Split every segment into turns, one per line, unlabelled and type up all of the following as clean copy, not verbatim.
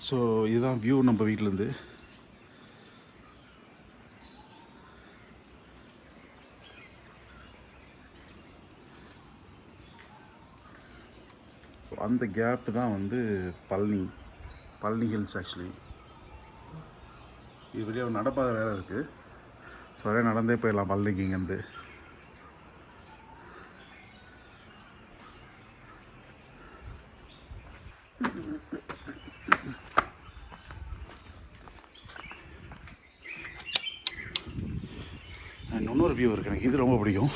So இதுதான் view நம்ம வீட்டிலேருந்து. அந்த கேப்பு தான் வந்து பழனி ஹில்ஸ். ஆக்சுவலி இது வெளியே ஒரு நடப்பாதை வேறு இருக்குது. ஸோ அதே நடந்தே போயிடலாம் பழனிக்கு இங்கேருந்து. இன்னொரு வியூ இருக்குது, எனக்கு இது ரொம்ப பிடிக்கும்.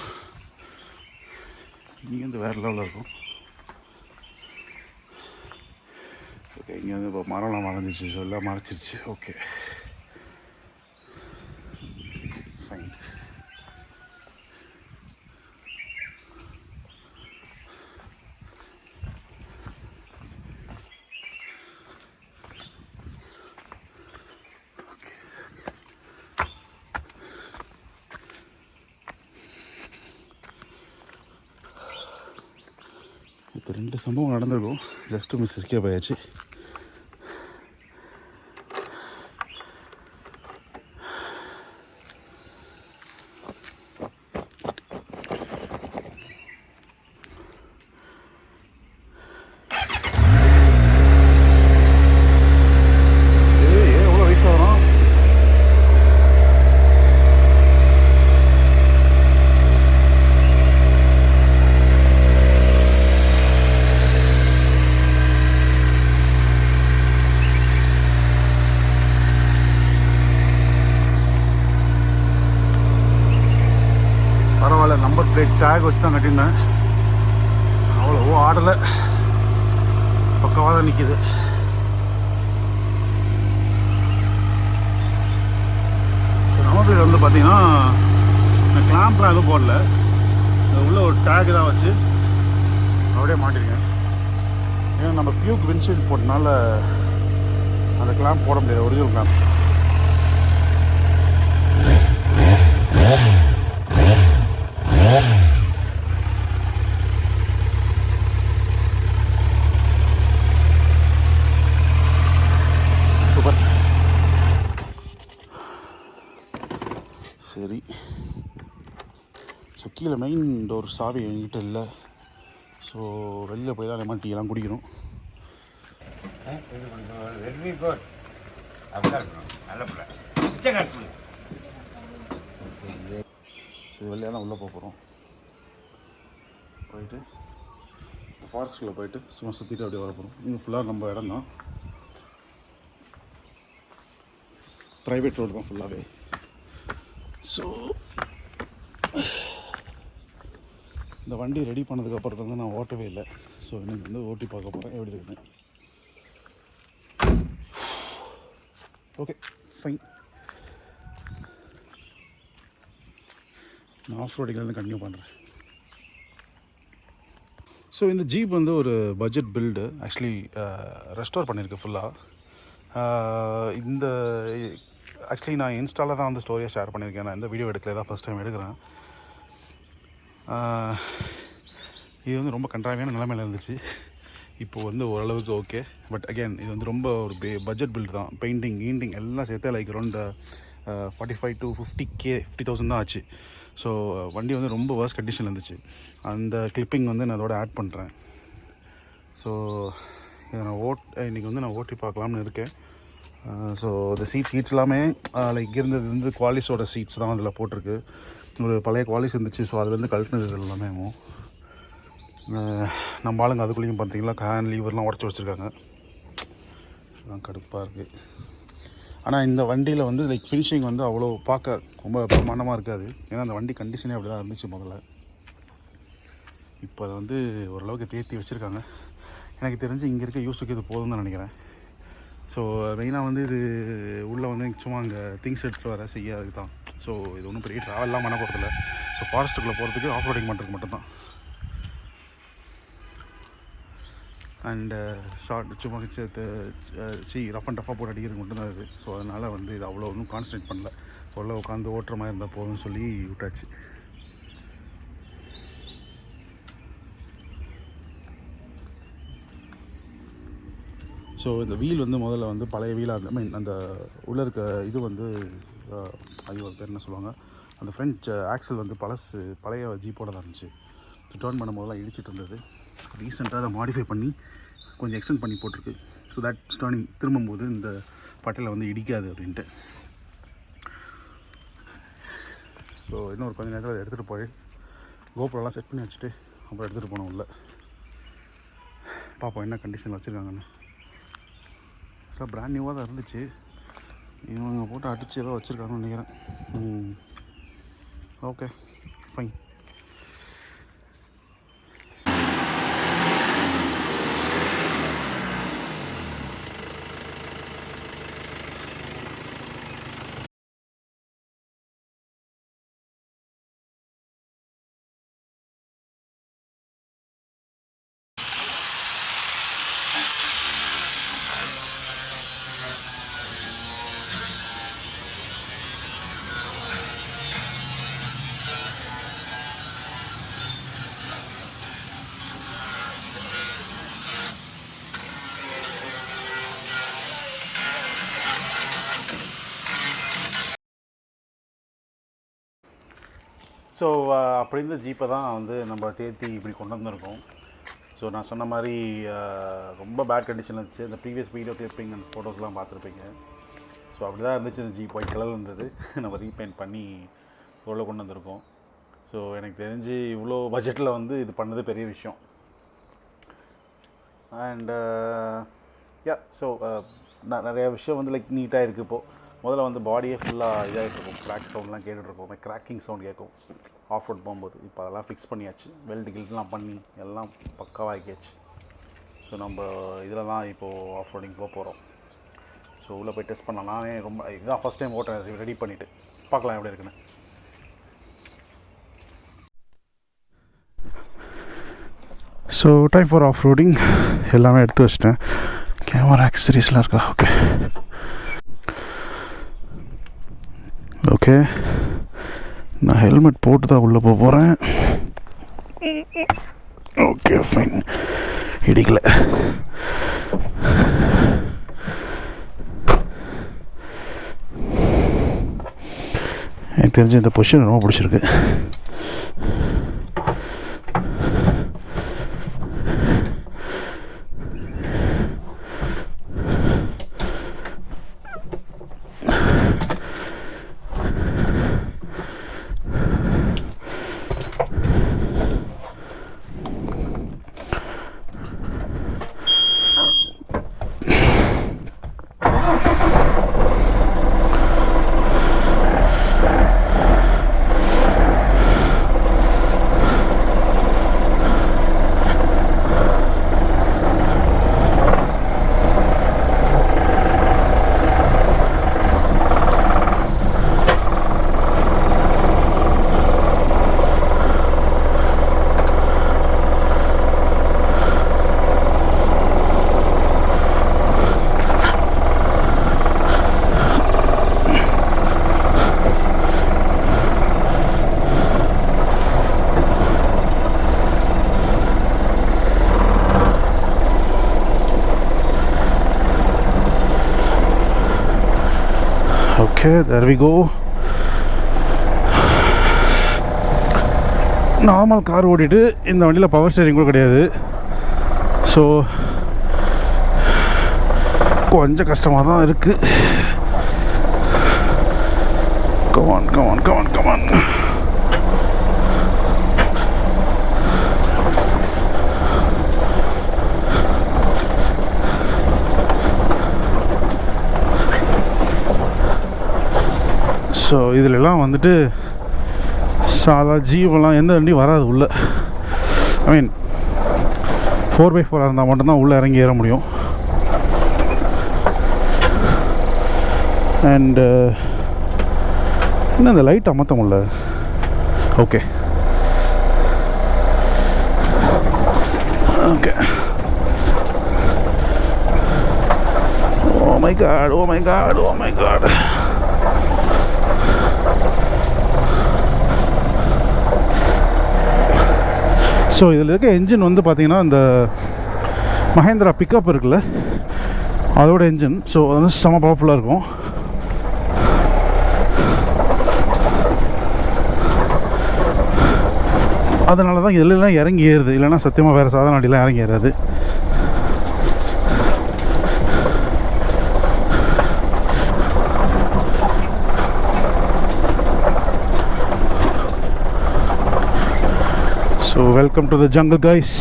இங்கேருந்து வேறு லெவலில் இருக்கும். ஓகே, இங்கே வந்து இப்போ மரம்லாம் மறைஞ்சிச்சு, ஸோ எல்லாம் மறைச்சிருச்சு. Okay fine. இப்போ 2 சம்பவம் நடந்திருக்கும். ஜஸ்ட்டு மிஸ் எஸ்கேப் ஆயாச்சு. நம்பர் பிளேட் டேக் வச்சு தான் கட்டியிருந்தேன். அவ்வளோ ஆடலை, பக்கவாக தான் நிற்கிது. ஸோ நம்பர் பிளேட் வந்து பார்த்தீங்கன்னா நான் கிளாம்ப்லாம் எதுவும் போடல, உள்ள ஒரு டேக் தான் வச்சு அப்படியே மாட்டிருக்கேன். ஏன்னா நம்ம பியூக் விண்ட்ஷீல்ட் போட்டனால அந்த கிளாம்ப் போட முடியாது, ஒரிஜினல் கிளாம்ப். சூப்பர். சரி, ஸோ கீழே மெயின் டோர் சாவி என்கிட்ட இல்லை. ஸோ வெளியில் போய் தான் நம்ம டீலாம் குடிக்கணும். சரி, வெளியாக தான் உள்ளே போகிறோம். போயிட்டு இந்த ஃபாரஸ்ட்டில் போயிட்டு சும்மா சுற்றிட்டு அப்படியே வர போகிறோம். இங்கே ஃபுல்லாக நம்ம இடம் தான், ப்ரைவேட் ரோடு தான் ஃபுல்லாகவே. ஸோ இந்த வண்டி ரெடி பண்ணதுக்கப்புறம் வந்து நான் ஓட்டவே இல்லை. ஸோ இன்னைக்கு வந்து ஓட்டி பார்க்க போகிறேன் எப்படி இருக்குன்னு. Okay fine. நான் ஆஃப் ரோடிங்லேருந்து கண்டினியூ பண்ணுறேன். ஸோ இந்த ஜீப் வந்து ஒரு பட்ஜெட் பில்டு. ஆக்சுவலி ரெஸ்டோர் பண்ணியிருக்கு ஃபுல்லாக. இந்த ஆக்சுவலி நான் இன்ஸ்டாவில் தான் வந்து ஸ்டோரியை ஷேர் பண்ணியிருக்கேன். நான் இந்த வீடியோ எடுக்கல, தான் ஃபஸ்ட் டைம் எடுக்கிறேன். இது வந்து ரொம்ப கண்ட்ராவியான நிலைமையில் இருந்துச்சு. இப்போது வந்து ஓரளவுக்கு ஓகே. பட் அகெயின் இது வந்து ரொம்ப ஒரு பட்ஜெட் பில்டு தான். பெயிண்டிங் கீண்டிங் எல்லாம் சேர்த்து லைக் அரௌண்ட் 45 to 50,000 தான் ஆச்சு. ஸோ வண்டி வந்து ரொம்ப வர்ஸ்ட் கண்டிஷனில் இருந்துச்சு. அந்த கிளிப்பிங் வந்து நான் அதோட ஆட் பண்ணுறேன். ஸோ இதை நான் இன்றைக்கி வந்து நான் ஓட்டி பார்க்கலாம்னு இருக்கேன். ஸோ இந்த சீட்ஸ் எல்லாமே லைக் இருந்தது வந்து குவாலிஸோட சீட்ஸ் தான் அதில் போட்டிருக்கு. ஒரு பழைய குவாலிஸ் இருந்துச்சு. ஸோ அதுலேருந்து கழட்டினது இது எல்லாமே. நம்ம ஆளுங்க அதுக்குள்ளேயும் பார்த்தீங்களா ஹேண்ட் லீவர்லாம் உடச்சி வச்சுருக்காங்க. அதுதான் கடுப்பாக இருக்குது. ஆனால் இந்த வண்டியில் வந்து லைக் ஃபினிஷிங் வந்து அவ்வளோ பார்க்க ரொம்ப பிரமாண்டமாக இருக்காது. ஏன்னா அந்த வண்டி கண்டிஷனே அப்படி தான் இருந்துச்சு முதல்ல. இப்போ அதை வந்து ஓரளவுக்கு தேர்த்தி வச்சுருக்காங்க. எனக்கு தெரிஞ்சு இங்கே இருக்க யூஸுக்கு இது போதும்னு தான் நினைக்கிறேன். ஸோ மெயினாக வந்து இது உள்ளே வந்து சும்மா அங்கே திங்ஸ் எடுத்துகிட்டு வர செய்யாது தான். ஸோ இது ஒன்றும் பெரிய ட்ராவல்லாம் பண்ண போகிறதில்ல. ஸோ ஃபாரஸ்ட்டுக்குள்ளே போகிறதுக்கு ஆஃப் ரோடிங் பண்ணுறதுக்கு மட்டும்தான். அண்டு ஷார்ட் சும்மா ரஃப் அண்ட் டஃபாக போட்டு அடிக்கிறது மட்டும்தான் இது. ஸோ அதனால் வந்து இது அவ்வளோ ஒன்றும் கான்சன்ட்ரேட் பண்ணல. உள்ள உட்காந்து ஓட்டுற மாதிரி இருந்தால் போதும்னு சொல்லி விட்டாச்சு. ஸோ இந்த வீல் வந்து முதல்ல வந்து பழைய வீலாக ஐ மீன் அந்த உள்ளே இருக்க இது வந்து ஐயோ பேர் என்ன சொல்லுவாங்க, அந்த ஃப்ரண்ட் ஆக்சல் வந்து பழைய ஜீப்போட தான் இருந்துச்சு. ஸோ டேர்ன் பண்ணும் போதெல்லாம் இடிச்சிட்டு இருந்தது. ரீசெண்டாக அதை மாடிஃபை பண்ணி கொஞ்சம் எக்ஸ்டெண்ட் பண்ணி போட்டிருக்கு. ஸோ தட் டேர்னிங் திரும்பும்போது இந்த பட்டையில் வந்து இடிக்காது அப்படின்ட்டு. ஸோ இன்னொரு கொஞ்சம் நேரத்தில் அதை எடுத்துகிட்டு போய் கோபுரம்லாம் செட் பண்ணி வச்சுட்டு அப்புறம் எடுத்துகிட்டு போனோம் உள்ள. பார்ப்போம் என்ன கண்டிஷனில் வச்சுருக்காங்கன்னு. ஸோ பிராண்ட் நியூவாக தான் இருந்துச்சு. இவங்க போட்டு அடித்து ஏதோ வச்சுருக்காங்கன்னு நினைக்கிறேன். Okay fine. ஸோ அப்படி இருந்த ஜீப்பை தான் வந்து நம்ம தேர்த்தி இப்படி கொண்டு வந்திருக்கோம். ஸோ நான் சொன்ன மாதிரி ரொம்ப பேட் கண்டிஷனில் இருந்துச்சு. இந்த ப்ரீவியஸ் வீடியோ கிளிப்பிங் அண்ட் ஃபோட்டோஸ்லாம் பார்த்துருப்பீங்க. ஸோ அப்படி தான் இருந்துச்சு. இந்த ஜீப் ஒயிட் கலரில் இருந்தது. நம்ம ரீபெயிண்ட் பண்ணி இவ்வளோ கொண்டு வந்திருக்கோம். ஸோ எனக்கு தெரிஞ்சு இவ்வளோ பட்ஜெட்டில் வந்து இது பண்ணது பெரிய விஷயம். அண்டு ஸோ நிறையா விஷயம் வந்து லைக் நீட்டாக இருக்குது. இப்போது முதல்ல வந்து பாடியே ஃபுல்லாக இதாகிட்டு இருக்கும். கிராக் சவுண்ட்லாம் கேட்டுட்ருக்கோம். கிராக்கிங் சவுண்ட் கேட்கும் ஆஃப் ரோட் போகும்போது. இப்போ அதெல்லாம் ஃபிக்ஸ் பண்ணியாச்சு. கில்ட்லாம் பண்ணி எல்லாம் பக்காவாக ஆக்கியாச்சு. ஸோ நம்ம இதில் தான் இப்போது ஆஃப் ரோடிங் போகிறோம். ஸோ உள்ளே போய் டெஸ்ட் பண்ணலாம். நானே ரொம்ப இதுதான் ஃபஸ்ட் டைம் ஓட்டேன். ரெடி பண்ணிவிட்டு பார்க்கலாம் எப்படி இருக்குன்னு. So time for of roading. எல்லாமே எடுத்து வச்சிட்டேன். கேமரா ஆக்சசரிஸ்லாம் இருக்கா? ஓகே நான் ஹெல்மெட் போட்டு தான் உள்ளே போகிறேன். Okay fine. இடிக்கல. எனக்கு தெரிஞ்ச இந்த பொசிஷன் ரொம்ப பிடிச்சிருக்கு. Okay, there we go. Normal car ஓட்டிட்டு இந்த வண்டியில் பவர் ஸ்டேரிங் கூட கிடையாது. ஸோ கொஞ்சம் கஷ்டமாக தான் இருக்குது. கமான். ஸோ இதிலெல்லாம் வந்துட்டு சாதா ஜீவெல்லாம் எந்த வண்டியும் வராது உள்ளே. ஐ மீன் 4x4 இருந்தால் மட்டும்தான் உள்ளே இறங்கி ஏற முடியும். அண்டு இன்னும் இந்த லைட் அமர்த்த முடியல. Okay oh my God. So இதில் இருக்க என்ஜின் வந்து பார்த்திங்கன்னா இந்த மஹேந்திரா பிக்கப் இருக்குல்ல, அதோட என்ஜின். ஸோ அது வந்து செம்ம பவர்ஃபுல்லாக இருக்கும். அதனால தான் இதெல்லாம் இறங்கி ஏறுது. இல்லைன்னா சத்தியமாக வேறு சாதாரண வண்டிலாம் இறங்கி ஏறாது. So welcome to the jungle, guys.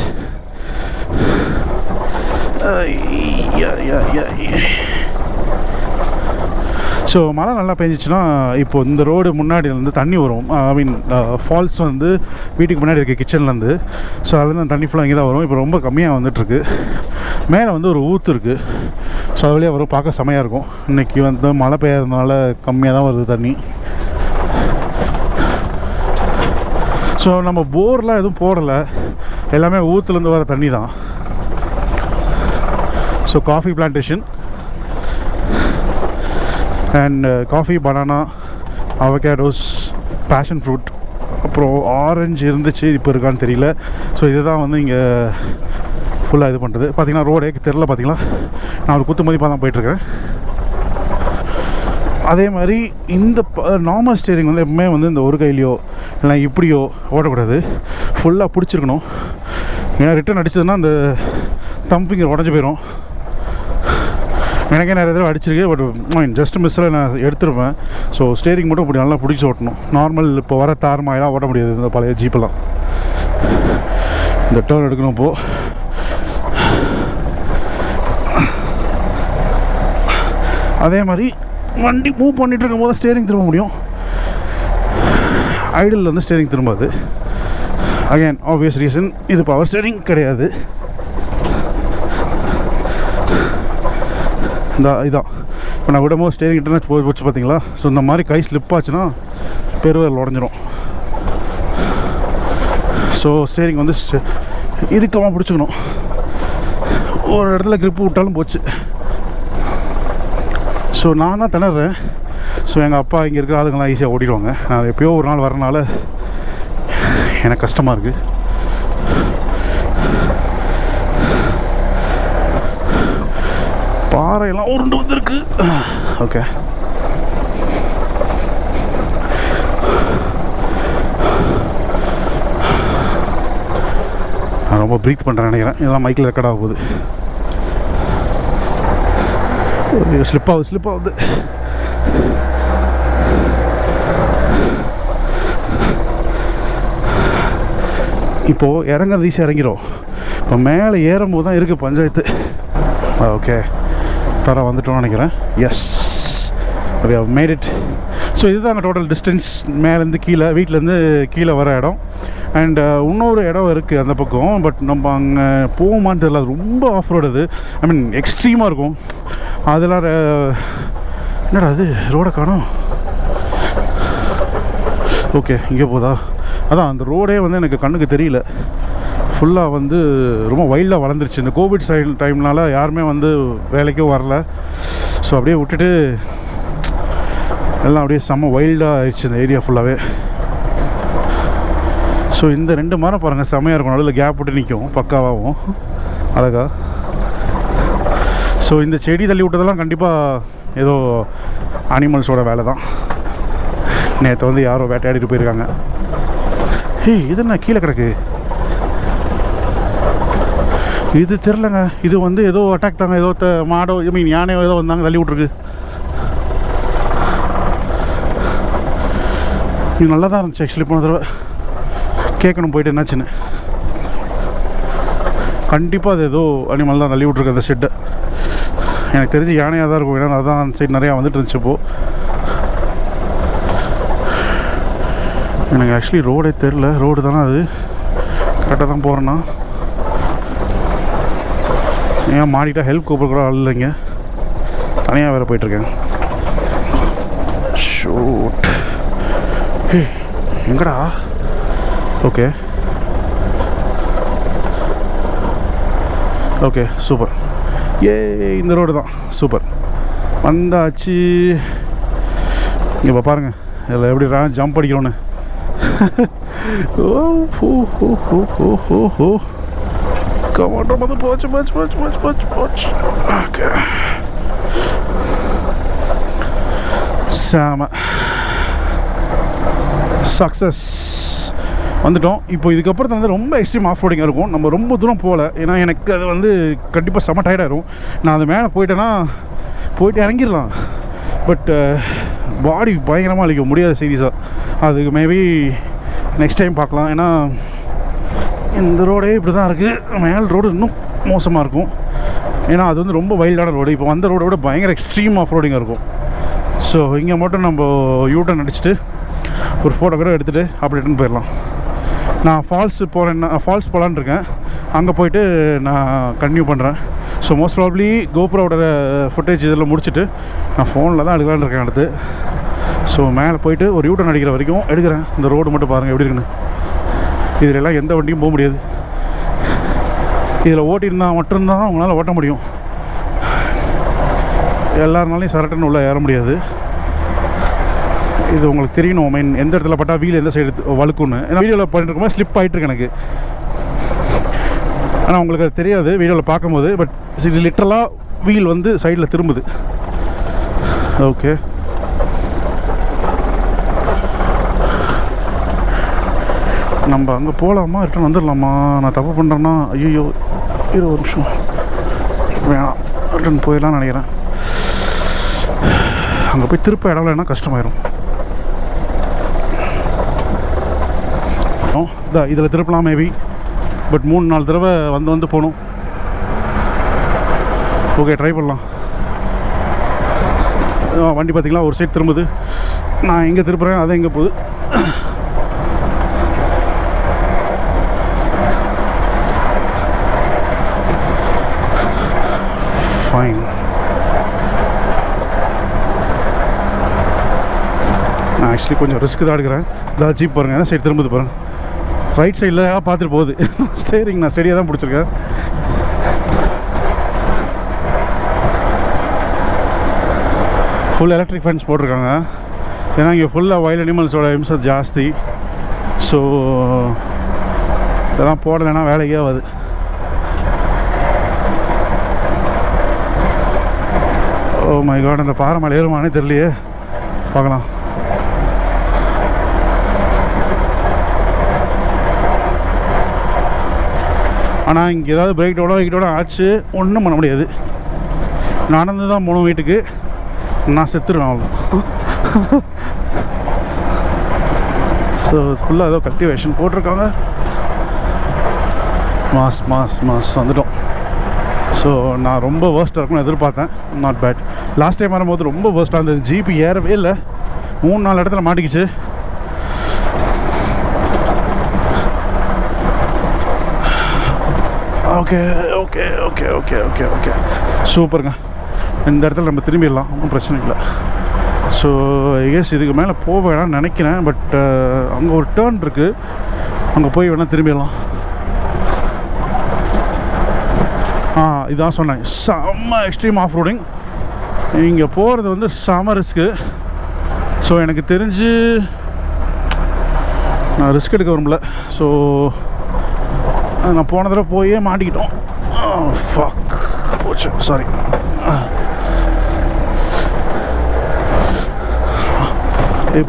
So மழை நல்லா பெஞ்சிச்சுன்னா இப்போது இந்த ரோடு முன்னாடியிலேருந்து தண்ணி வரும். ஐ மீன் ஃபால்ஸ் வந்து வீட்டுக்கு முன்னாடி இருக்க கிச்சன்லேருந்து. ஸோ அதுலேருந்து அந்த தண்ணி ஃபுல்லாக இங்கே தான் வரும். இப்போ ரொம்ப கம்மியாக வந்துட்டுருக்கு. மேலே வந்து ஒரு ஊற்று இருக்குது. ஸோ அது வழியாக வரும். பார்க்க செமையாக இருக்கும். இன்றைக்கி வந்து மழை பெய்யறதுனால கம்மியாக தான் வருது தண்ணி. ஸோ நம்ம போர்லாம் எதுவும் போடலை, எல்லாமே ஊற்றுலேருந்து வர தண்ணி தான். So coffee plantation and coffee, banana, avocados, passion fruit, அப்புறம் ஆரஞ்சு இருந்துச்சு, இப்போ இருக்கான்னு தெரியல. ஸோ இதுதான் வந்து இங்கே ஃபுல்லாக இது பண்ணுறது. பார்த்திங்கன்னா ரோடே தெரில. பார்த்திங்களா, நான் ஒரு குத்து மதிப்பாக தான் போயிட்டுருக்கேன். அதே மாதிரி இந்த நார்மல் ஸ்டேரிங் வந்து எப்பவுமே வந்து இந்த ஒரு கையிலையோ இல்லை இப்படியோ ஓடக்கூடாது. ஃபுல்லாக பிடிச்சிருக்கணும். ஏன்னா ரிட்டன் அடிச்சதுன்னா அந்த தம் ஃபிங்கர் உடஞ்சி போயிடும். எனக்கே நிறைய தடவை அடிச்சிருக்கு. பட் ஜஸ்ட் மிஸ்ஸில் நான் எடுத்துருப்பேன். ஸோ ஸ்டேரிங் மட்டும் இப்படி நல்லா பிடிச்சி ஓட்டணும். நார்மல் இப்போ வர தார்மாயெல்லாம் ஓட முடியாது இந்த பழைய ஜீப்பெல்லாம். இந்த டர்ன் எடுக்கணும். இப்போது அதே மாதிரி வண்டி மூவ் பண்ணிகிட்டு இருக்கும் போது ஸ்டேரிங் திரும்ப முடியும். ஐடில் வந்து ஸ்டேரிங் திரும்பாது. அகேன் ஆப்வியஸ் ரீசன், இது பவர் ஸ்டேரிங் கிடையாது. இதான் இப்போ நான் விடும்போது ஸ்டேரிங் கிட்டே போச்சு பார்த்தீங்களா. ஸோ இந்த மாதிரி கை ஸ்லிப் ஆச்சுன்னா பெருவரில் உடஞ்சிரும். ஸோ ஸ்டேரிங் வந்து இறுக்கமாக பிடிச்சிக்கணும். ஒரு இடத்துல கிரிப்பு விட்டாலும் போச்சு. ஸோ நான் தான் திணறேன். ஸோ எங்கள் அப்பா இங்கே இருக்கிற ஆளுங்கள்லாம் ஈஸியாக ஓடிடுவாங்க. நான் எப்போயோ ஒரு நாள் வரனால எனக்கு கஷ்டமாக இருக்குது. பாறையெல்லாம் உருண்டு வந்துருக்கு. ஓகே, நான் ரொம்ப ப்ரீத் பண்ணுறேன் நினைக்கிறேன். இதெல்லாம் மைக்கில் ரெக்கார்ட் ஆக போகுது. ஸ்லிப் ஆகுது. இப்போது இறங்குறது ஈஸியாக இறங்கிடும். இப்போ மேலே ஏறும்போது தான் இருக்குது பஞ்சாயத்து. ஓகே, தர வந்துட்டோம்னு நினைக்கிறேன். Yes, we have made it. So இதுதாங்க டோட்டல் டிஸ்டன்ஸ் மேலேருந்து கீழே, வீட்டிலேருந்து கீழே வர இடம். அண்ட் இன்னொரு இடம் இருக்குது அந்த பக்கம். பட் நம்ம அங்கே போகுமான்னு தெரியல. அது ரொம்ப ஆஃப் ரோடு. அது ஐ மீன் எக்ஸ்ட்ரீமாக இருக்கும். அதெல்லாம் என்னடா அது ரோடை காணோம். ஓகே, இங்கே போதா. அதான் அந்த ரோடே வந்து எனக்கு கண்ணுக்கு தெரியல. ஃபுல்லாக வந்து ரொம்ப வைல்டாக வளர்ந்துருச்சு. இந்த கோவிட் டைம்னால யாருமே வந்து வேலைக்கும் வரல. ஸோ அப்படியே விட்டுட்டு எல்லாம் அப்படியே செம்ம வைல்டாக ஆயிடுச்சு இந்த ஏரியா ஃபுல்லாகவே. ஸோ இந்த 2 மரம் பாருங்கள், செம்மையாக இருக்கும். நடுவில் கேப் விட்டு நிற்கும், பக்காவாகவும் அழகா. ஸோ இந்த செடி தள்ளி விட்டதெல்லாம் கண்டிப்பாக ஏதோ அனிமல்ஸோட வேலை தான். நேற்று வந்து யாரோ வேட்டையாடிட்டு போயிருக்காங்க. இது என்ன கீழே கிடக்கு? இது தெரிலங்க. இது வந்து ஏதோ அட்டாக் தாங்க. ஏதோ மாடோ ஐ மீன் யானையோ ஏதோ வந்தாங்க, தள்ளி விட்ருக்கு. இது நல்லா தான் இருந்துச்சு ஆக்சுவலி. போன தடவை கேட்கணும் போயிட்டு என்னாச்சுன்னு. கண்டிப்பாக அது ஏதோ அனிமல் தான் தள்ளி விட்ருக்கு அந்த ஷெட்டை. எனக்கு தெரிஞ்சு யானையாக தான் இருக்கும். ஏன்னா அதுதான் அந்த சைடு நிறையா வந்துட்டு இருந்துச்சு. இப்போது எனக்கு ஆக்சுவலி ரோடே தெரில. ரோடு தானே அது, கரெக்டாக தான் போகிறேன்னா. ஏன் மாடிக்கிட்ட ஹெல்ப் கூப்பிட ஆள் இல்லைங்க, தனியாக வேறு போயிட்டுருக்கேன். ஷூட். எங்கடா? Okay okay, super. இந்த ரோடு தான், சூப்பர். வந்தாச்சு. இப்போ பாருங்கள் இதில் எப்படி ஜம்ப் அடிக்கிறோன்னு. கமாண்டர் வந்து போச்சு. ஓகே, சாம சக்ஸஸ் வந்துட்டோம். இப்போ இதுக்கப்புறம் வந்து ரொம்ப எக்ஸ்ட்ரீம் ஆஃப் ரோடிங்காக இருக்கும். நம்ம ரொம்ப தூரம் போகல, ஏன்னா எனக்கு அது வந்து கண்டிப்பாக செம்ம டயர்டாகிடும். நான் அது மேலே போயிட்டேன்னா போயிட்டு இறங்கிடலாம், பட் பாடி பயங்கரமாக அழிக்க முடியாது சீரியஸாக. அதுக்கு மேபி நெக்ஸ்ட் டைம் பார்க்கலாம். ஏன்னா இந்த ரோடே இப்படி தான் இருக்குது. மேல் ரோடு இன்னும் மோசமாக இருக்கும், ஏன்னா அது வந்து ரொம்ப வைல்டான ரோடு. இப்போ வந்த ரோடை விட பயங்கர எக்ஸ்ட்ரீம் ஆஃப் ரோடிங்காக இருக்கும். ஸோ இங்கே மட்டும் நம்ம யூட்டர்ன் அடிச்சுட்டு ஒரு ஃபோட்டோ கூட எடுத்துகிட்டு அப்படி ரிட்டன் போயிடலாம். நான் ஃபால்ஸ் போகலான்னு இருக்கேன். அங்கே போயிட்டு நான் கன்டினியூ பண்ணுறேன். ஸோ மோஸ்ட் ப்ராப்ளி கோப்ரோட ஃபுட்டேஜ் இதில் முடிச்சுட்டு நான் ஃபோனில் தான் எடுக்கலான்னு இருக்கேன் அடுத்து. ஸோ மேலே போயிட்டு ஒரு யூட்டர்ன் அடிக்கிற வரைக்கும் எடுக்கிறேன். இந்த ரோடு மட்டும் பாருங்கள் எப்படி இருக்குன்னு. இதில் எல்லாம் எந்த வண்டியும் போக முடியாது. இதில் ஓட்டியிருந்தால் மட்டும்தான் அவங்களால ஓட்ட முடியும். எல்லாருனாலையும் சரட்டுன்னு உள்ளே ஏற முடியாது. இது உங்களுக்கு தெரியணும், மெயின் எந்த இடத்துல பட்டா வீல் எந்த சைடு வழுக்குன்னு. ஏன்னா வீடியோவில் பண்ணிட்டுருக்கும்போது ஸ்லிப் ஆகிட்டுருக்கு எனக்கு, ஆனால் உங்களுக்கு அது தெரியாது வீடியோவில் பார்க்கும்போது. பட் இது லிட்டரலாக வீல் வந்து சைடில் திரும்புது. ஓகே, நம்ம அங்கே போகலாமா ரிட்டர்ன் வந்துடலாமா? நான் தப்பு பண்ணுறேன்னா ஐயோ 20 நிமிஷம் வேணாம், ரிட்டர்ன் போயிடலாம்னு நினைக்கிறேன். அங்கே போய் திருப்ப இடம் இல்லைன்னா கஷ்டமாயிடும். இதில் திருப்பலாம் மேபி, பட் 3-4 தடவை வந்து போகணும். ஓகே, ட்ரை பண்ணலாம். வண்டி பார்த்திங்களா ஒரு சைடு திரும்புது, நான் எங்கே திருப்புறேன் அதை எங்கே போகுது. ஃபைன். நான் ஆக்சுவலி கொஞ்சம் ரிஸ்க்கு தான் எடுக்கிறேன். இதான் ஜீப் பாருங்கள், எந்த சைடு திரும்புது பாருங்கள். ரைட் சைடில் பார்த்துட்டு போகுது. ஸ்டேரிங் நான் ஸ்டெடியாக தான் பிடிச்சிருக்கேன். ஃபுல் எலக்ட்ரிக் ஃபேன்ஸ் போட்டிருக்காங்க, ஏன்னா இங்கே ஃபுல்லாக வைல்ட் அனிமல்ஸோட இம்சம் ஜாஸ்தி. ஸோ இதெல்லாம் போடலைன்னா வேலைக்கே ஆகாது. ஓ மை காட், அந்த பாறை மேலே ஏறுமானே தெரியலையே, பார்க்கலாம். ஆனால் இங்கே ஏதாவது பிரேக் ஆச்சு ஒன்றும் பண்ண முடியாது. நடந்து தான் போகணும் வீட்டுக்கு, நான் செத்துருவேன் அவ்வளோ. ஸோ ஃபுல்லாக ஏதோ கல்டிவேஷன் போட்டிருக்காங்க. மாஸ் வந்துட்டோம். ஸோ நான் ரொம்ப வேர்ஸ்ட்டாக இருக்கும்னு எதிர்பார்த்தேன். Not bad. லாஸ்ட் டைம் வரும்போது ரொம்ப வேர்ஸ்ட்டாக இருந்தது. ஜிபி ஏறவே இல்லை, 3-4 இடத்துல மாட்டிக்கிச்சு. Okay okay okay okay okay okay சூப்பருங்க. இந்த இடத்துல நம்ம திரும்பிடலாம், ஒன்றும் பிரச்சனை இல்லை. ஸோ ஐகெஸ் இதுக்கு மேலே போக வேணாம்னு நினைக்கிறேன். பட் அங்கே ஒரு டேர்ன் இருக்குது, அங்கே போய் வேணால் திரும்பிடலாம். இதான் சொன்னேன், செம்ம எக்ஸ்ட்ரீம் ஆஃப் ரோடிங். இங்கே போகிறது வந்து செம்ம ரிஸ்க்கு. ஸோ எனக்கு தெரிஞ்சு நான் ரிஸ்க் எடுக்க விரும்பல. ஸோ நான் போன தடவை போயே மாட்டிக்கிட்டோம். ஃபக் போச்சு, சாரி.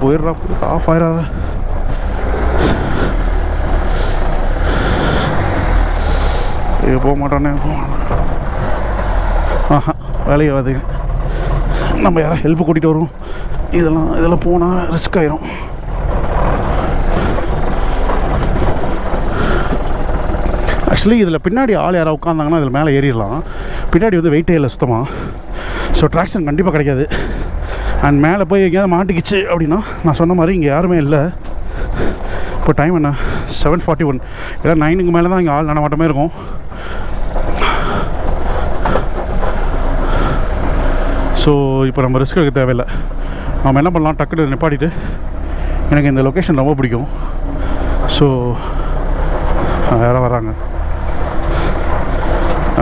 போயிடுறா, ஆஃப் ஆயிடாத. போக மாட்டானே. வேலையை ஆகுதுங்க. நம்ம யாராவது ஹெல்ப் கூட்டிகிட்டு வருவோம். இதெல்லாம் போனால் ரிஸ்க் ஆயிரும். ஆக்சுவலி இதில் பின்னாடி ஆள் யாராவது உட்காந்தாங்கன்னா இதில் மேலே ஏறிடலாம். பின்னாடி வந்து வெயிட்டே இல்லை சுத்தமாக. ஸோ ட்ராக்ஷன் கண்டிப்பாக கிடைக்காது. அண்ட் மேலே போய் எங்கேயாவது மாட்டிக்கிச்சு அப்படின்னா நான் சொன்ன மாதிரி இங்கே யாருமே இல்லை. இப்போ டைம் என்ன? 7:41. ஏன்னா 9க்கு மேலே தான் இங்கே ஆள் நடமாட்டமே இருக்கும். ஸோ இப்போ நம்ம ரிஸ்க் எடுக்க தேவையில்லை. நம்ம என்ன பண்ணலாம், டக்குனு நிப்பாட்டிட்டு, எனக்கு இந்த லொக்கேஷன் ரொம்ப பிடிக்கும். ஸோ யாராவது வராங்க,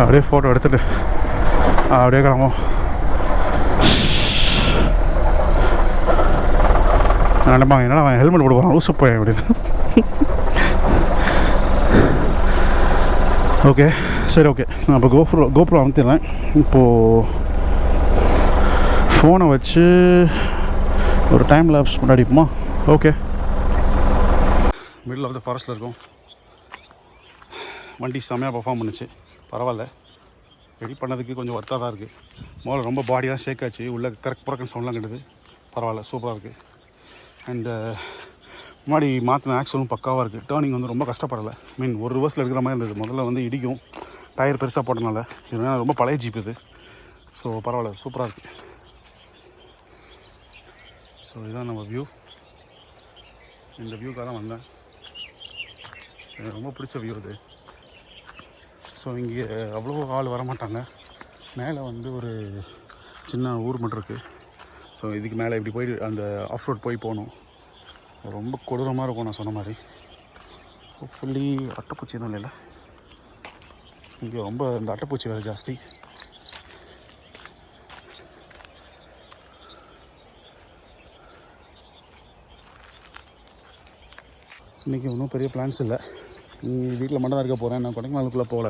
அப்படியே ஃபோட்டோ எடுத்துகிட்டு அப்படியே கிளம்பும். நினைப்பாங்க என்னடா அவன் ஹெல்மெட் போட்டு போகிறான் லூசு போய் அப்படின்னு. ஓகே சரி, ஓகே நான் இப்போ கோப்ரோ அமுத்திடுறேன். இப்போது ஃபோனை வச்சு ஒரு டைம் லேப்ஸ் முன்னாடி போமா. ஓகே, மிடில் ஆஃப் த ஃபாரஸ்ட்டில் இருக்கும். வண்டி செம்மையாக பர்ஃபார்ம் பண்ணுச்சு. பரவாயில்ல, ரெடி பண்ணதுக்கு கொஞ்சம் ஒர்த்தாக தான் இருக்குது. முதல்ல ரொம்ப பாடியாக ஷேக் ஆச்சு, உள்ளே கரெக்ட் புறக்கன் சவுண்ட்லாம் கட்டுது. பரவாயில்ல, சூப்பராக இருக்குது. அண்டு முன்னாடி மாற்றின ஆக்சலும் பக்காவாக இருக்குது. டேர்னிங் வந்து ரொம்ப கஷ்டப்படலை. மீன் ஒரு ரிவர்ஸில் இருக்கிற மாதிரி இருந்தது. முதல்ல வந்து இடிக்கும், டயர் பெருசாக போட்டனால. இது ரொம்ப பழைய ஜீப் இது. ஸோ பரவாயில்ல, சூப்பராக இருக்குது. ஸோ இதுதான் நம்ம வியூ. இந்த வியூக்காக தான் வந்தேன். எனக்கு ரொம்ப பிடிச்ச வியூ இது. ஸோ இங்கே அவ்வளோ ஆள் வரமாட்டாங்க. மேலே வந்து ஒரு சின்ன ஊர் மட்டும் இருக்குது. ஸோ இதுக்கு மேலே இப்படி போய் அந்த ஆஃப் ரோட் போகணும். ரொம்ப கொடூரமாக இருக்கும். நான் சொன்ன மாதிரி ஹோப்ஃபுல்லி அட்டைப்பூச்சி எதுவும் இல்லைல்ல. இங்கே ரொம்ப இந்த அட்டைப்பூச்சி வேறு ஜாஸ்தி. இன்றைக்கி ஒன்றும் பெரிய பிளான்ஸ் இல்லை. வீட்டில் மட்டும் தான் இருக்க போகிறேன். நான் கொடைக்கானலுக்குள்ளே போகல.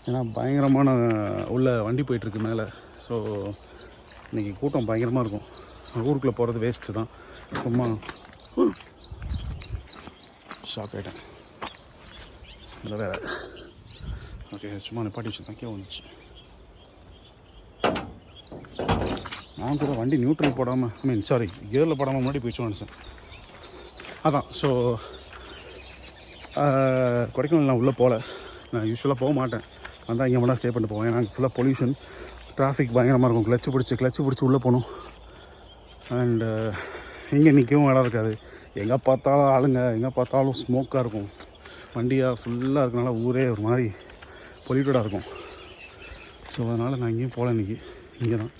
ஏன்னா பயங்கரமான உள்ள வண்டி போயிட்டுருக்கு மேலே. ஸோ இன்றைக்கி கூட்டம் பயங்கரமாக இருக்கும். ஊருக்குள்ளே போகிறது வேஸ்ட்டு தான். சும்மா ஷாக் ஆகிட்டேன். இல்லை வேறு. ஓகே, சும்மா நிப்பாட்டி வச்சு தான் கீழே வந்துச்சு. நான் கூட வண்டி நியூட்ரல் போடாமல் கியரில் போடாமல் முன்னாடி போயிடுச்சு நினச்சேன். அதான். ஸோ கொடைக்கானல் நான் உள்ளே போகல. நான் யூஸ்வலாக போக மாட்டேன். வந்தால் இங்கே மட்டும் ஸ்டே பண்ணிட்டு போவேன். ஏன்னா அங்கே ஃபுல்லாக பொல்யூஷன், டிராஃபிக் பயங்கரமாக இருக்கும். கிளச்சு பிடிச்சி உள்ளே போகணும். அண்டு இங்கே நிற்கவும் இடம் இருக்காது. எங்கே பார்த்தாலும் ஆளுங்க, எங்கே பார்த்தாலும் ஸ்மோக்காக இருக்கும். வண்டியாக ஃபுல்லாக இருக்கனால ஊரே ஒரு மாதிரி பொல்யூட்டடாக இருக்கும். ஸோ அதனால் நான் இங்கேயும் போகல. இங்கே தான்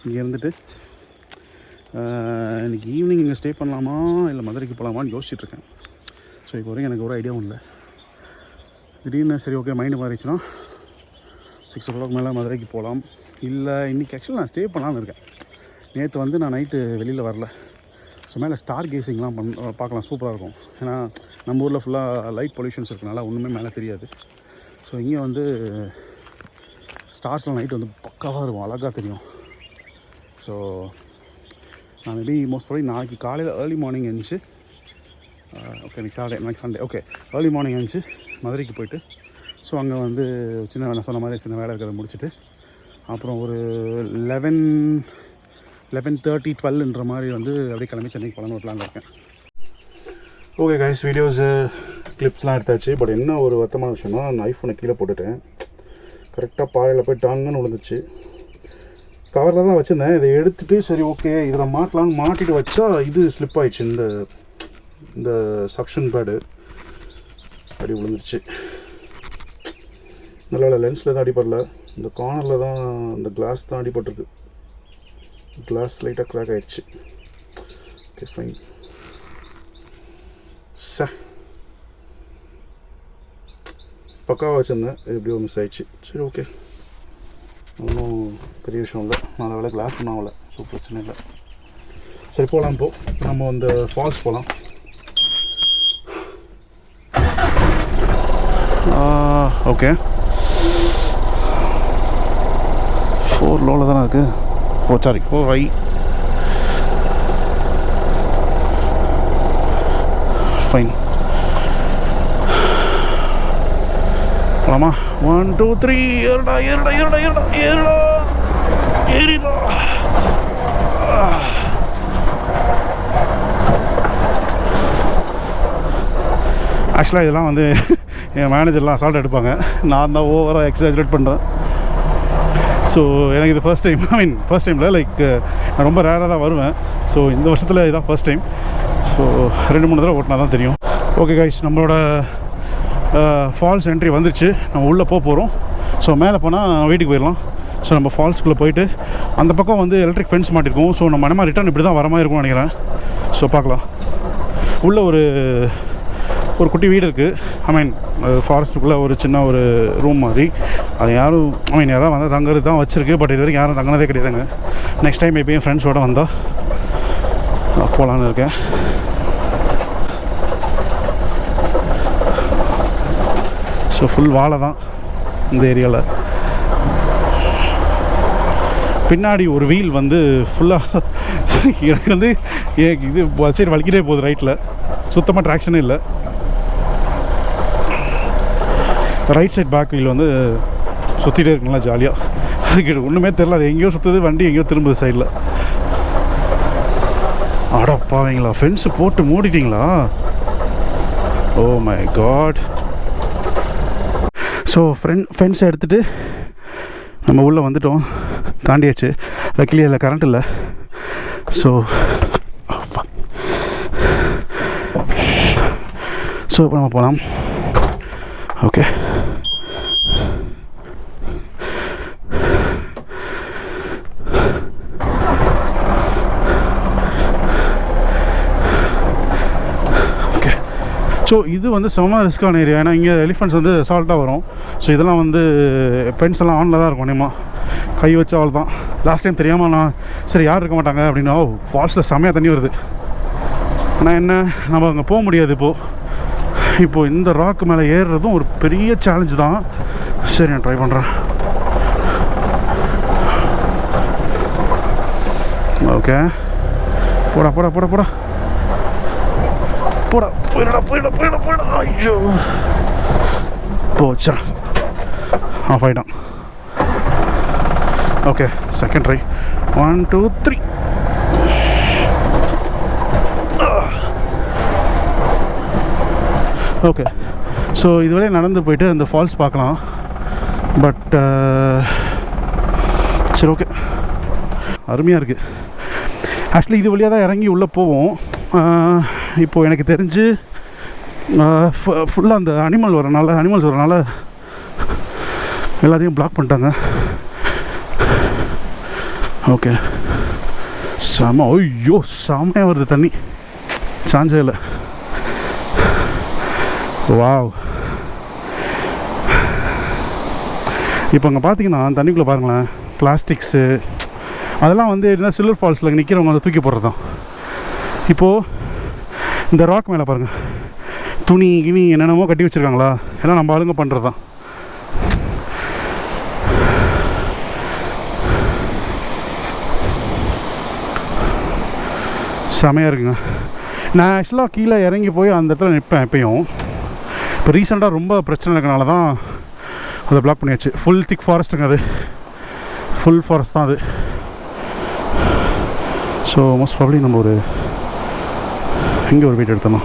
இங்கே இருந்துட்டு இன்றைக்கி ஈவினிங் இங்கே ஸ்டே பண்ணலாமா இல்லை மதுரைக்கு போகலாமான்னு யோசிச்சுட்ருக்கேன். ஸோ இப்போ வரைக்கும் எனக்கு ஒரு ஐடியாவும் இல்லை. திடீர்னு சரி ஓகே மைண்டு மாறிடுச்சுன்னா 6 o'clock மேலே மதுரைக்கு போகலாம். இல்லை இன்றைக்கி ஆக்சுவலாக நான் ஸ்டே பண்ணலான்னு இருக்கேன். நேற்று வந்து நான் நைட்டு வெளியில் வரல. ஸோ மேலே ஸ்டார் கேசிங்லாம் பார்க்கலாம், சூப்பராக இருக்கும். ஏன்னா நம்ம ஊரில் ஃபுல்லாக லைட் பொல்யூஷன்ஸ் இருக்கனால ஒன்றுமே மேலே தெரியாது. ஸோ இங்கே வந்து ஸ்டார்ஸ்லாம் நைட்டு வந்து பக்காவாக இருக்கும், அழகாக தெரியும். ஸோ நான் மேபி மோஸ்ட் ப்ராபப்லி நாளைக்கு காலையில் ஏர்லி மார்னிங் எழுந்துச்சு. Okay, next Sunday okay, early morning எழுந்துச்சு மதுரைக்கு போயிட்டு, ஸோ அங்கே வந்து சின்ன நான் சொன்ன மாதிரி சின்ன வேலை இருக்கிறத முடிச்சுட்டு அப்புறம் ஒரு 11:30 12ன்ற மாதிரி வந்து அப்படியே கிளம்பி சென்னைக்கு போகலான்னு ஒரு பிளான் இருக்கேன். ஓகே கைஸ், வீடியோஸு கிளிப்ஸ்லாம் எடுத்தாச்சு. பட் என்ன ஒரு வருத்தமான விஷயம்னா, நான் ஐஃபோனை கீழே போட்டுட்டேன். கரெக்டாக பாறையில் போய் டாங்கன்னு விழுந்துச்சு. கவரில் தான் வச்சுருந்தேன். இதை எடுத்துகிட்டு சரி ஓகே இதில் மாட்டிட்டு வச்சா இது ஸ்லிப் ஆகிடுச்சு. இந்த சக்ஷன் பேடு அடி விழுந்துருச்சு. நல்ல லென்ஸில் தான் அடிப்படல, இந்த கார்னரில் தான் இந்த கிளாஸ் தான் அடிபட்டிருக்கு. கிளாஸ் லைட்டாக க்ராக் ஆகிடுச்சு. Okay fine. பக்காவாக வச்சுருந்தேன், எப்படியோ மிஸ் ஆகிடுச்சு. சரி ஓகே, ஒன்றும் பெரிய விஷயம் இல்லை. நல்ல வேலை கிளாஸ் ஒன்றும் ஆகலை. ஸோ பிரச்சனை இல்லை. சரி போகலாம். இப்போது நம்ம அந்த ஃபால்ஸ் போகலாம். ஓகே, 4 லோவில் தானே இருக்குது. 4 ஹை. ஃபைன், போலாமா? 1 2 3 ஏறுடா. ஆக்சுவலாக இதெல்லாம் வந்து என் மேனேஜர்லாம் அசால்ட் எடுப்பாங்க. நான் தான் ஓவராக எக்ஸாஜரேட் பண்ணுறேன். ஸோ எனக்கு இது ஃபர்ஸ்ட் டைமில் லைக் நான் ரொம்ப ரேராக தான் வருவேன். ஸோ இந்த வருஷத்தில் இதுதான் ஃபர்ஸ்ட் டைம். ஸோ 2-3 தடவை ஓட்டினா தான் தெரியும். ஓகே கைஸ், நம்மளோட ஃபால்ஸ் என்ட்ரி வந்துருச்சு. நம்ம உள்ளே போகிறோம். ஸோ மேலே போனால் வீட்டுக்கு போயிடலாம். ஸோ நம்ம ஃபால்ஸ்குள்ளே போயிட்டு அந்த பக்கம் வந்து எலக்ட்ரிக் ஃபென்ஸ் மாட்டிருக்கோம். ஸோ நம்ம நம்ம ரிட்டர்ன் இப்படி தான் வர மாதிரி இருக்கும்னு நினைக்கிறேன். ஸோ பார்க்கலாம். உள்ளே ஒரு குட்டி வீடு இருக்குது. ஃபாரஸ்ட்டுக்குள்ளே ஒரு சின்ன ஒரு ரூம் மாதிரி. அது யாரும் யாராவது வந்தால் தங்குறது தான் வச்சுருக்கு. பட் இது வரைக்கும் யாரும் தங்கினதே கிடையாதுங்க. நெக்ஸ்ட் டைம் எப்பயும் ஃப்ரெண்ட்ஸோடு வந்தால் போகலான்னு இருக்கேன். ஸோ ஃபுல் வாழை தான் இந்த ஏரியாவில். பின்னாடி ஒரு வீல் வந்து ஃபுல்லாக எனக்கு வந்து இது சைடு வலிக்கிட்டே போகுது ரைட்டில், சுத்தமாக ட்ராக்ஷனே இல்லை. ரைட் சைட் பேக் வீல் வந்து சுற்றிட்டே இருக்குங்களா ஜாலியாக, அதுக்கு ஒன்றுமே தெரில, அது எங்கேயோ சுற்றுது, வண்டி எங்கேயோ திரும்புது சைடில். அடப்பாவீங்களா, ஃபென்ஸு போட்டு மூடிட்டீங்களா? Oh my God. ஸோ ஃபென்ஸை எடுத்துகிட்டு நம்ம உள்ளே வந்துட்டோம், தாண்டியாச்சு. லக்கிலி அதில் கரண்ட் இல்லை. ஸோ இப்போ நம்ம போகலாம். ஓகே, ஸோ இது வந்து செம்ம ரிஸ்க்கான ஏரியா. ஏன்னா இங்கே எலிஃபெண்ட்ஸ் வந்து அசால்ட்டாக வரும். ஸோ இதெல்லாம் வந்து பென்ஸ் எல்லாம் ஆனில் தான் இருக்கும். நேமா கை வச்ச அவள் தான். லாஸ்ட் டைம் தெரியாமல் நான் சரி யாரும் இருக்க மாட்டாங்க அப்படின்னா ஃபால்ஸில் செம்மையாக தண்ணி வருது. ஆனால் என்ன, நம்ம அங்கே போக முடியாது இப்போது இந்த ராக்கு மேலே ஏறுறதும் ஒரு பெரிய சேலஞ்சு தான். சரி, நான் ட்ரை பண்ணுறேன். ஓகே, போடா போடா போடா போடா போடா, போயிடா போயிடா போயிடா போயிடா. ஐயோ, போச்சா, ஆஃப் ஆகிட்டான். Okay, second try. 1 2 3. Okay, so இதுவரை நடந்து போயிட்டு அந்த ஃபால்ஸ் பார்க்கலாம். பட் சரி, ஓகே, அருமையாக இருக்குது. ஆக்சுவலி இது வழியாக தான் இறங்கி உள்ளே போவோம். இப்போது எனக்கு தெரிஞ்சு ஃபுல்லாக அந்த அனிமல்ஸ் வரனால எல்லாத்தையும் பிளாக் பண்ணிட்டாங்க. ஓகே, ஐயோ செமையாக வருது தண்ணி, சாஞ்சே இல்லை. வாவ். இப்போ அங்கே பார்த்தீங்கன்னா தண்ணிக்குள்ளே பாருங்களேன், பிளாஸ்டிக்ஸு அதெல்லாம் வந்து என்ன சில்வர் ஃபால்ஸில் நிற்கிறவங்க அதை தூக்கி போடுறது தான். இப்போது இந்த ராக் மேலே பாருங்கள், துணி கிணி என்னென்னமோ கட்டி வச்சுருக்காங்களா, எல்லாம் நம்ம ஆளுங்க பண்ணுறது தான். செமையாக இருக்குங்க. நான் ஆக்சுவலாக கீழே இறங்கி போய் அந்த இடத்துல நிற்பேன் எப்பயும். இப்போ ரீசெண்டாக ரொம்ப பிரச்சனை இருக்கனால தான் அதை பிளாக் பண்ணியாச்சு. ஃபுல் திக் ஃபாரஸ்ட்டுங்க, அது ஃபுல் ஃபாரஸ்ட் தான் அது. ஸோ மோஸ்ட் ப்ராபப்லி நம்ம இங்கே ஒரு வீடு எடுத்தோம்.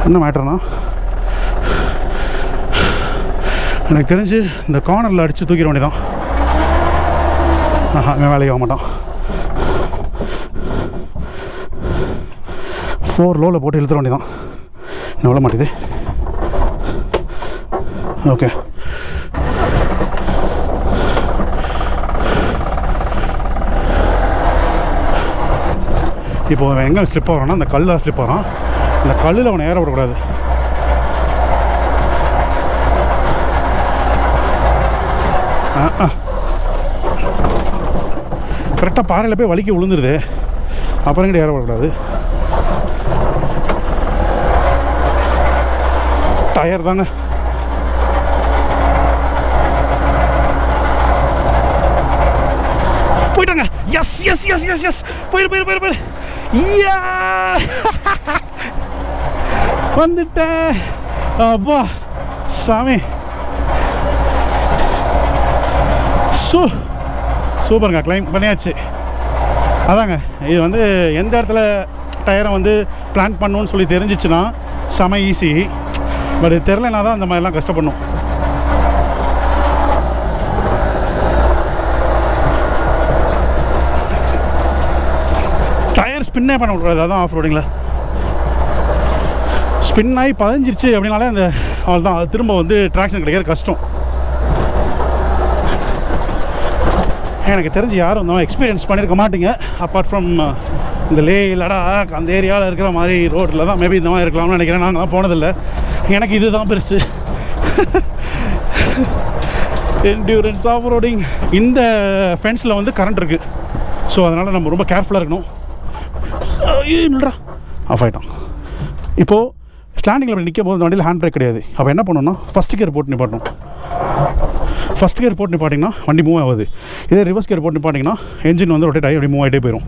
என்ன மேட்டர்னா, எனக்கு தெரிஞ்சு இந்த கார்னரில் அடித்து தூக்கிட வேண்டியதான். அவன் வேலைக்கு ஆக மாட்டான். 4 லோவில் போட்டு இழுத்துட வேண்டியதான். இன்னும் விட மாட்டேது. ஓகே, இப்போ அவன் எங்கே ஸ்லிப் ஆகிறான்னா அந்த கல்லில் ஸ்லிப் ஆகிறான். இந்த கல்லில் அவனை ஏற விடக்கூடாது. கரெக்டாக பாறையில் போய் வலிக்க விழுந்துருது, அப்புறம் கிட்ட ஏற விடக்கூடாது. டயர் தாங்க. போயிட்டாங்க. Yes yes yes yes yes போயிரு. யா, வந்துட்டேன். அப்பா சாமி, சூப்பருங்க, கிளைம் பண்ணியாச்சு. அதாங்க, இது வந்து எந்த இடத்துல டயரை வந்து பிளான் பண்ணணுன்னு சொல்லி தெரிஞ்சிச்சுன்னா செம ஈஸி. பட் இது தெரிலனா தான் அந்த மாதிரிலாம் கஷ்டப்படணும். டயர் ஸ்பின்னே பண்ண விட்றாது, அதான் ஆஃப் ரோடிங்கில். ஸ்பின் ஆகி பதிஞ்சிருச்சு அப்படின்னாலே அந்த அவள் தான் அது திரும்ப வந்து ட்ராக்ஷன் கிடைக்கிறது கஷ்டம். எனக்கு தெரிஞ்சு யாரும் இந்த மாதிரி எக்ஸ்பீரியன்ஸ் பண்ணியிருக்க மாட்டீங்க. அப்பார்ட் ஃப்ரம் இந்த லே லடாக் அந்த ஏரியாவில் இருக்கிற மாதிரி ரோட்டில் தான் மேபி இந்த மாதிரி இருக்கலாம்னு நினைக்கிறேன். நாங்கள் தான் போனதில்லை. எனக்கு இது தான் பெருசு. Endurance of roading. இந்த ஃபென்ஸில் வந்து கரண்ட் இருக்குது. ஸோ அதனால் நம்ம ரொம்ப கேர்ஃபுல்லாக இருக்கணும். இல்லைடா ஆஃப் ஆகிட்டான். இப்போது ஸ்டாண்டிங்கில் அப்படி நிற்கும் போது இந்த வண்டியில் ஹேண்ட் பிரேக் கிடையாது. அப்போ என்ன பண்ணணும்னா ஃபஸ்ட் கியர் போட்டு நிப்பாட்டணும். ஃபஸ்ட் கியர் போட்டு நிப்பாட்டிங்கன்னா வண்டி மூவ் ஆகுது. இதே ரிவர்ஸ் கியர் போட்டு நிப்பாட்டிங்கன்னா என்ஜின் வந்து ரொட்டேட் ஆகி அப்படி மூவ் ஆகிட்டே போயிடும்.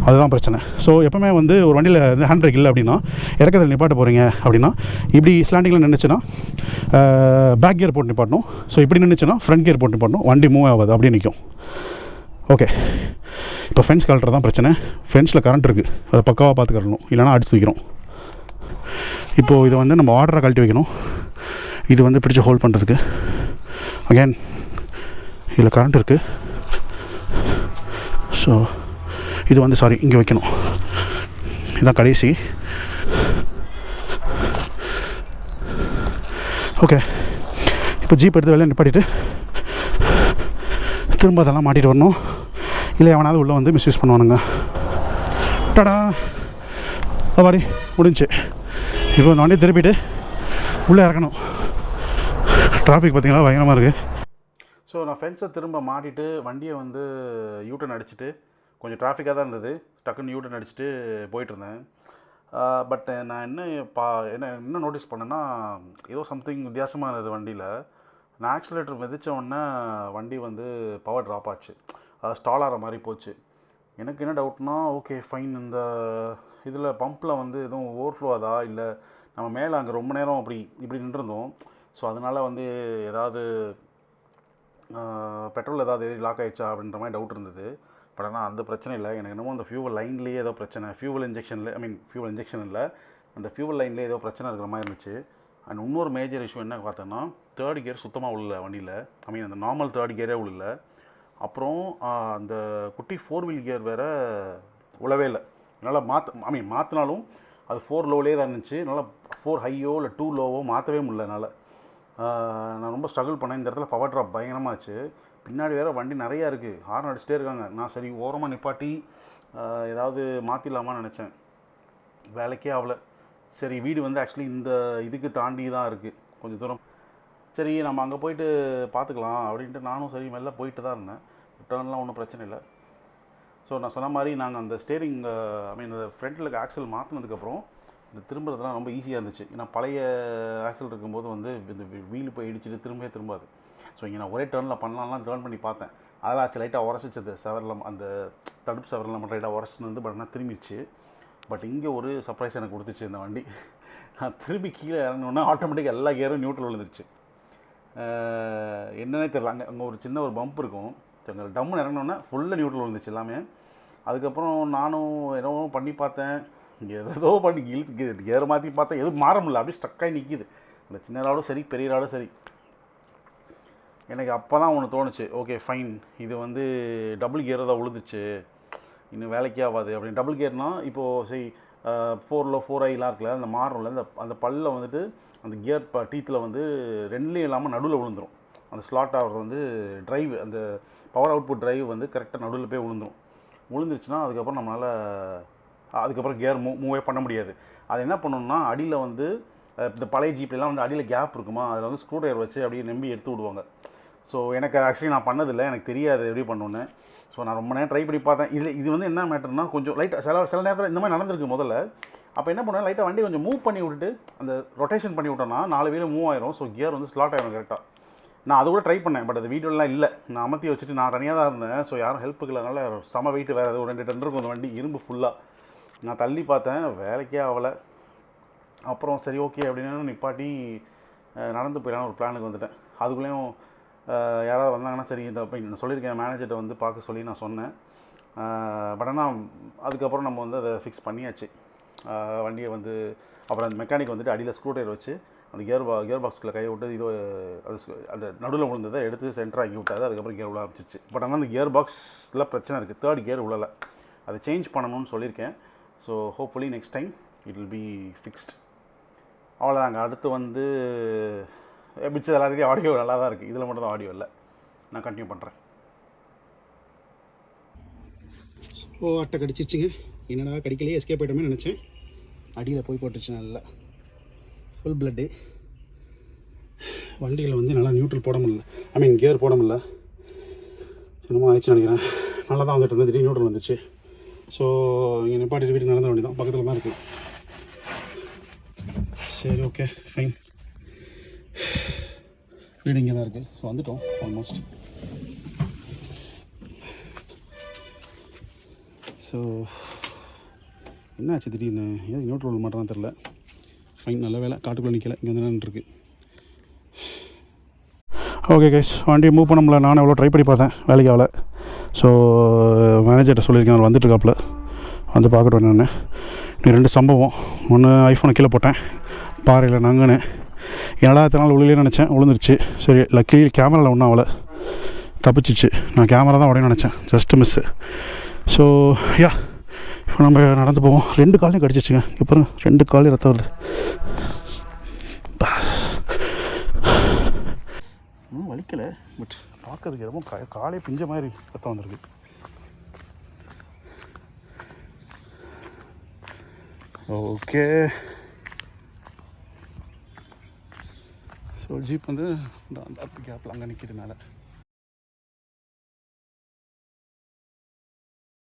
அதுதான் பிரச்சனை. ஸோ எப்போவுமே வந்து ஒரு வண்டியில் வந்து ஹேண்ட் பிரேக் இல்லை அப்படின்னா இறக்கத்தில் நிப்பாட்ட போகிறீங்க அப்படின்னா இப்படி ஸ்லாண்டிங்கில் நின்றுச்சுன்னா பேக் கியர் போட்டு நிப்பாட்டணும். ஸோ இப்படி நின்றுச்சுன்னா ஃப்ரண்ட் கியர் போட்டு நிப்பாட்டணும். வண்டி மூவ் ஆகாது, அப்படியே நிற்கும். ஓகே, இப்போ ஃபென்ஸ் கலட்டுறது தான் பிரச்சனை. ஃபென்ஸில் கரண்ட் இருக்குது, அதை பக்காவாக பார்த்து கட்டணும், இல்லைனா அடிச்சு வைக்கிறோம். இப்போது இதை வந்து நம்ம ஆர்டராக கழட்டி வைக்கணும். இது வந்து பிடிச்சி ஹோல்ட் பண்ணுறதுக்கு அகேன் இதில் கரண்ட் இருக்குது. ஸோ இது வந்து இங்கே வைக்கணும். இதுதான் கடைசி. ஓகே, இப்போ ஜீப் எடுத்து வெளியே நிப்பாட்டிட்டு திரும்ப அதெல்லாம் மாட்டிட்டு வரணும். இல்லை எவனாவது உள்ளே வந்து மிஸ்யூஸ் பண்ணுவானுங்க. டடா அப்பாடி முடிஞ்சு. இப்போ இந்த வண்டியை திருப்பிட்டு உள்ளே இறக்கணும். டிராஃபிக் பார்த்திங்களா பயங்கரமாக இருக்குது. ஸோ நான் ஃபென்ஸை திரும்ப மாட்டிட்டு வண்டியை வந்து யூட்டன் அடிச்சுட்டு கொஞ்சம் டிராஃபிக்காக தான் இருந்தது. டக்குன்னு யூட்டன் அடிச்சுட்டு போயிட்டுருந்தேன். பட் நான் என்ன நோட்டீஸ் பண்ணேன்னா ஏதோ சம்திங் வித்தியாசமாக இருந்தது வண்டியில். நான் ஆக்சிலேட்டர் மிதித்த உடனே வண்டி வந்து பவர் ட்ராப் ஆச்சு. அது ஸ்டால் ஆகிற மாதிரி போச்சு. எனக்கு என்ன டவுட்னா, ஓகே ஃபைன், இந்த இதில் பம்பில் வந்து எதுவும் ஓவர்ஃப்ளோ ஆதா, இல்லை நம்ம மேலே அங்கே ரொம்ப நேரம் இப்படி நின்றுருந்தோம். ஸோ அதனால் வந்து ஏதாவது பெட்ரோல் ஏதாவது லாக் ஆகிடுச்சா அப்படின்ற மாதிரி டவுட் இருந்தது. பட் ஆனால் அந்த பிரச்சனை இல்லை. எனக்கு என்னமோ அந்த ஃபியூவல் லைன்லேயே ஏதோ பிரச்சனை, ஃபியூவல் இன்ஜெக்ஷன் இல்லை, அந்த ஃபியூவல் லைன்லேயே ஏதோ பிரச்சனை இருக்கிற மாதிரி இருந்துச்சு. அண்ட் இன்னொரு மேஜர் இஷ்யூ என்ன பார்த்தோன்னா, தேர்ட் கியர் சுத்தமாக உள்ள வண்டியில், அந்த நார்மல் தேர்ட் கியரே உள்ள. அப்புறம் அந்த குட்டி 4 வீல் கியர் வேறு உழவே இல்லை. என்னால் மாற்றினாலும் அது 4 லோவிலே தான் இருந்துச்சு. என்னால் 4 ஹையோ இல்லை 2 லோவோ மாற்றவே முடியல என்னால். நான் ரொம்ப ஸ்ட்ரகிள் பண்ணேன். இந்த இடத்துல பவர் ட்ராப் பயங்கரமாச்சு. பின்னாடி வேறு வண்டி நிறையா இருக்குது, ஹார்ன் அடிச்சிட்டே இருக்காங்க. நான் சரி ஓரமாக நிப்பாட்டி ஏதாவது மாற்றிடலாமான்னு நினச்சேன். வேலைக்கே ஆகலை. சரி, வீடு வந்து ஆக்சுவலி இந்த இதுக்கு தாண்டி தான் இருக்குது கொஞ்சம் தூரம். சரி நம்ம அங்கே போயிட்டு பார்த்துக்கலாம் அப்படின்ட்டு நானும் சரி மெல்ல போயிட்டு தான் இருந்தேன். டர்ன்லாம் ஒன்றும் பிரச்சனை இல்லை. ஸோ நான் சொன்ன மாதிரி நாங்கள் அந்த ஸ்டேரிங் இந்த ஃப்ரண்ட்டில் இருக்க ஆக்சல் மாற்றினதுக்கப்புறம் இந்த திரும்புறதுலாம் ரொம்ப ஈஸியாக இருந்துச்சு. ஏன்னா பழைய ஆக்சல் இருக்கும்போது வந்து இந்த வீல் போய் இடிச்சிட்டு திரும்பாது. ஸோ இங்கே நான் ஒரே டர்னில் பண்ணலாம்லாம் டர்ன் பண்ணி பார்த்தேன். அதெல்லாம் ஆச்சு, லைட்டாக உரசிச்சது செவரில், அந்த தடுப்பு செவரில் மட்டும் லைட்டாக உரசினது. பட் ஆனால் திரும்பிடுச்சு. பட் இங்கே ஒரு சர்ப்ரைஸ் எனக்கு கொடுத்துச்சு இந்த வண்டி. நான் திரும்பி கீழே இறங்கினோன்னா ஆட்டோமேட்டிக்காக எல்லா கியரும் நியூட்ரல் விழுந்துருச்சு. என்னன்னே தெரியல. அங்கே ஒரு சின்ன ஒரு பம்ப் இருக்கும். அங்கே டம்முன்னு இறங்கினோன்னா ஃபுல்லாக நியூட்ரல் விழுந்துச்சு எல்லாமே. அதுக்கப்புறம் நானும் என்னவோ பண்ணி பார்த்தேன், ஏதோ பண்ணி இழுத்து கியர் மாற்றி பார்த்தேன், எதுவும் மாற முடியல, அப்படியே ஸ்டக்காகி நிற்கிது. அந்த சின்ன ராடும் சரி பெரிய ராடும் சரி. எனக்கு அப்போ தான் ஒன்று தோணுச்சு, ஓகே ஃபைன், இது வந்து டபுள் கியரை தான் விழுந்துச்சு, இன்னும் வேலைக்கே ஆகாது அப்படின்னு. டபுள் கியர்னால் இப்போது சரி 4 4i இருக்குல்ல, அந்த மாறும்ல, அந்த பல்லில் வந்துட்டு அந்த கியர் டீத்தில் வந்து ரெண்டுலேயும் இல்லாமல் நடுவில் விழுந்துடும். அந்த ஸ்லாட் ஆகிறது வந்து ட்ரைவ், அந்த பவர் அவுட்புட் ட்ரைவ் வந்து கரெக்டாக நடுவில் போய் விழுந்துருச்சுன்னா அதுக்கப்புறம் கியர் மூவே பண்ண முடியாது. அது என்ன பண்ணணும்னா, அடியில் வந்து இந்த பழைய ஜீப்லாம் வந்து அடியில் கேப் இருக்குமா, அதில் வந்து ஸ்க்ரூ ட்ரைவர் வச்சு அப்படியே நம்பி எடுத்து விடுவாங்க. ஸோ எனக்கு ஆக்சுவலி நான் பண்ணதில்லை, எனக்கு தெரியாது எப்படி பண்ணணுன்னு. ஸோ நான் ரொம்ப நேரம் ட்ரை பண்ணி பார்த்தேன். இது வந்து என்ன மேட்டர்னா, கொஞ்சம் லைட்டாக சில நேரத்தில் இந்த மாதிரி நடந்திருக்கு முதல்ல. அப்போ என்ன பண்ணுவேன், லைட்டாக வண்டி கொஞ்சம் மூவ் பண்ணி விட்டுட்டு அந்த ரொட்டேஷன் பண்ணி விட்டோன்னா 4 வீலும் மூவ் ஆயிரும். ஸோ கியர் வந்து ஸ்லாட் ஆகிடும் கரெக்டாக. நான் அது கூட ட்ரை பண்ணேன், பட் அது வீடியோலாம் இல்லை. நான் அமர்த்தி வச்சுட்டு நான் தனியாக தான் இருந்தேன். ஸோ யாரும் ஹெல்ப்புக்கு இல்லைனால செம வெயிட்டு வேறு ஒரு 2 டன் இருக்கும் அந்த வண்டி, இரும்பு ஃபுல்லாக. நான் தள்ளி பார்த்தேன், வேலைக்கே ஆகலை. அப்புறம் சரி ஓகே அப்படின்னு நிப்பாட்டி நடந்து போயிடலாம் ஒரு பிளானுக்கு வந்துட்டேன். அதுக்குள்ளேயும் யாராவது வந்தாங்கன்னா சரி, இந்த நான் சொல்லியிருக்கேன் மேனேஜர்கிட்ட வந்து பார்க்க சொல்லி நான் சொன்னேன். பட் ஆனால் அதுக்கப்புறம் நம்ம வந்து அதை ஃபிக்ஸ் பண்ணியாச்சு வண்டியை வந்து. அப்புறம் அந்த மெக்கானிக் வந்துட்டு அடியில் ஸ்க்ரூ ட்ரைவர் வச்சு அந்த கியர் பாக்ஸ்க்குள்ளே கை விட்டு இது அந்த நடுவில் விழுந்ததை எடுத்து சென்டர் ஆக்கி விட்டாரு. அதுக்கப்புறம் கியர் விழ ஆரம்பிச்சிச்சு. பட் ஆனால் அந்த கியர் பாக்ஸில் பிரச்சனை இருக்குது, 3rd கியர் விழலை. அதை சேஞ்ச் பண்ணணும்னு சொல்லியிருக்கேன். So hopefully next time it will be fixed. அவ்வளோதாங்க. அடுத்து வந்து மிச்சம் எல்லாத்துக்கும் ஆடியோ நல்லா தான் இருக்குது, இதில் மட்டும் தான் ஆடியோ இல்லை. நான் கண்டினியூ பண்ணுறேன். ஸோ அட்டை கடிச்சிருச்சுங்க. என்னடா கடிக்கலையே, எஸ்கேப் ஆகிட்டோமே நினச்சேன். அடியில் போய் போட்டுருச்சு, நல்லா ஃபுல் பிளட்டு. வண்டியில் வந்து நல்லா நியூட்ரல் போட முடியல, கியர் போட முடியல, என்னமோ ஆயிடுச்சு நினைக்கிறேன். நல்லா தான் வந்துட்டு இருந்தது, திடீர்னு நியூட்ரல் வந்துச்சு. ஸோ இங்கே நிப்பாட்டிட்டு வீட்டுக்கு நடந்த வண்டி தான், பக்கத்தில் தான் இருக்குது. சரி, ஓகே, ஃபைன். வீடு இங்கே தான் இருக்குது. ஸோ வந்துட்டோம் ஆல்மோஸ்ட். ஸோ என்னாச்சு திடீர்னு, ஏது நியூட்ரல் மாட்டேன்னு தெரில. ஃபைன், நல்ல வேலை காட்டுக்குள்ளே நிற்கலை, இங்கே வந்து நின்றுருக்கு. ஓகே கைஸ், வண்டியை மூவ் பண்ண முடியல. நானும் எவ்வளோ ட்ரை பண்ணி பார்த்தேன், வேலைக்கு ஆகலை. ஸோ மேனேஜர்கிட்ட சொல்லியிருக்கேன், அவர் வந்துட்டுருக்காப்புல, வந்து பார்க்கட்டும் என்னென்னு. இன்னும் 2 சம்பவம். ஒன்று, ஐஃபோனை கீழே போட்டேன் பாறையில் நாங்கன்னு. என்னடா இத்தனை நாள் உள்ளே நினச்சேன், விழுந்துருச்சு. சரி, லக்கி கேமராவில் ஒன்றும் அவளை தப்பிச்சிச்சு. நான் கேமரா தான் உடனே நினச்சேன், ஜஸ்ட்டு மிஸ்ஸு. ஸோ யா, இப்போ நம்ம நடந்து போவோம். 2 காலையும் கடிச்சிச்சுங்க. இப்போ பாருங்க, 2 காலையும் ரத்தம் வருது. ஒன்றும் வலிக்கலை, பட் பார்க்கறதுக்கு ரொம்ப காலே பிஞ்ச மாதிரி ரத்தம் வந்திருக்கு. ஓகே, ஸோ ஜீப் வந்து அந்த கேப்பில் அங்கே நிற்கிது மேலே.